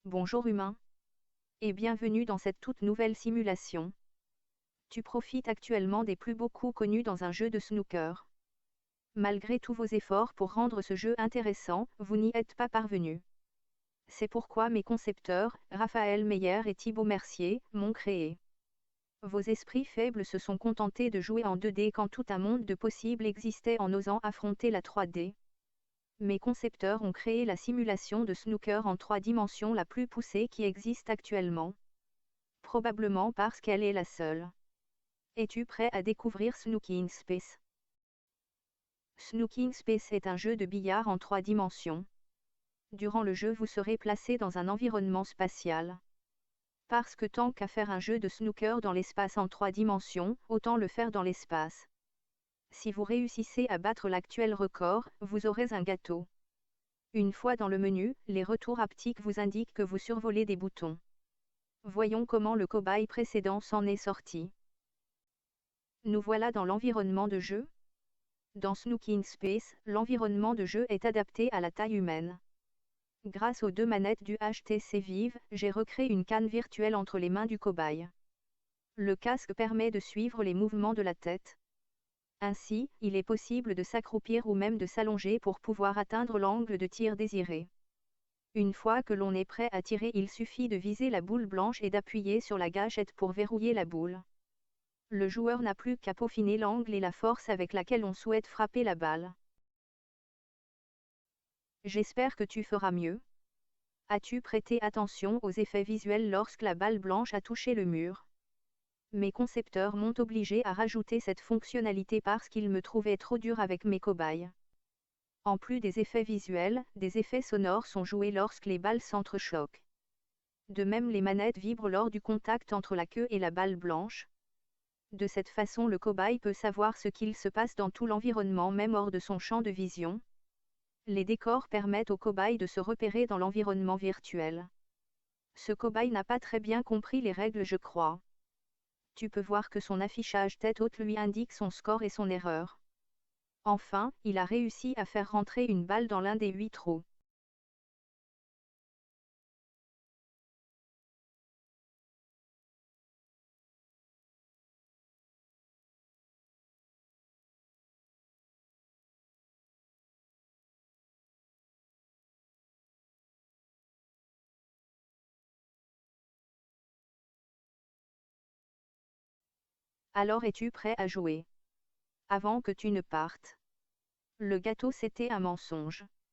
Bonjour humain. Et bienvenue dans cette toute nouvelle simulation. Tu profites actuellement des plus beaux coups connus dans un jeu de snooker. Malgré tous vos efforts pour rendre ce jeu intéressant, vous n'y êtes pas parvenu. C'est pourquoi mes concepteurs, Raphaël Meyer et Thibaut Mercier, m'ont créé. Vos esprits faibles se sont contentés de jouer en 2D quand tout un monde de possibles existait en osant affronter la 3D. Mes concepteurs ont créé la simulation de snooker en 3 dimensions la plus poussée qui existe actuellement. Probablement parce qu'elle est la seule. Es-tu prêt à découvrir Snooking Space? Snooking Space est un jeu de billard en 3 dimensions. Durant le jeu, vous serez placé dans un environnement spatial. Parce que tant qu'à faire un jeu de snooker dans l'espace en 3 dimensions, autant le faire dans l'espace. Si vous réussissez à battre l'actuel record, vous aurez un gâteau. Une fois dans le menu, les retours haptiques vous indiquent que vous survolez des boutons. Voyons comment le cobaye précédent s'en est sorti. Nous voilà dans l'environnement de jeu. Dans Snooking Space, l'environnement de jeu est adapté à la taille humaine. Grâce aux 2 manettes du HTC Vive, j'ai recréé une canne virtuelle entre les mains du cobaye. Le casque permet de suivre les mouvements de la tête. Ainsi, il est possible de s'accroupir ou même de s'allonger pour pouvoir atteindre l'angle de tir désiré. Une fois que l'on est prêt à tirer, il suffit de viser la boule blanche et d'appuyer sur la gâchette pour verrouiller la boule. Le joueur n'a plus qu'à peaufiner l'angle et la force avec laquelle on souhaite frapper la balle. J'espère que tu feras mieux. As-tu prêté attention aux effets visuels lorsque la balle blanche a touché le mur? Mes concepteurs m'ont obligé à rajouter cette fonctionnalité parce qu'ils me trouvaient trop dur avec mes cobayes. En plus des effets visuels, des effets sonores sont joués lorsque les balles s'entrechoquent. De même, les manettes vibrent lors du contact entre la queue et la balle blanche. De cette façon, le cobaye peut savoir ce qu'il se passe dans tout l'environnement, même hors de son champ de vision. Les décors permettent au cobaye de se repérer dans l'environnement virtuel. Ce cobaye n'a pas très bien compris les règles, je crois. Tu peux voir que son affichage tête haute lui indique son score et son erreur. Enfin, il a réussi à faire rentrer une balle dans l'un des 8 trous. Alors es-tu prêt à jouer? Avant que tu ne partes. Le gâteau, c'était un mensonge.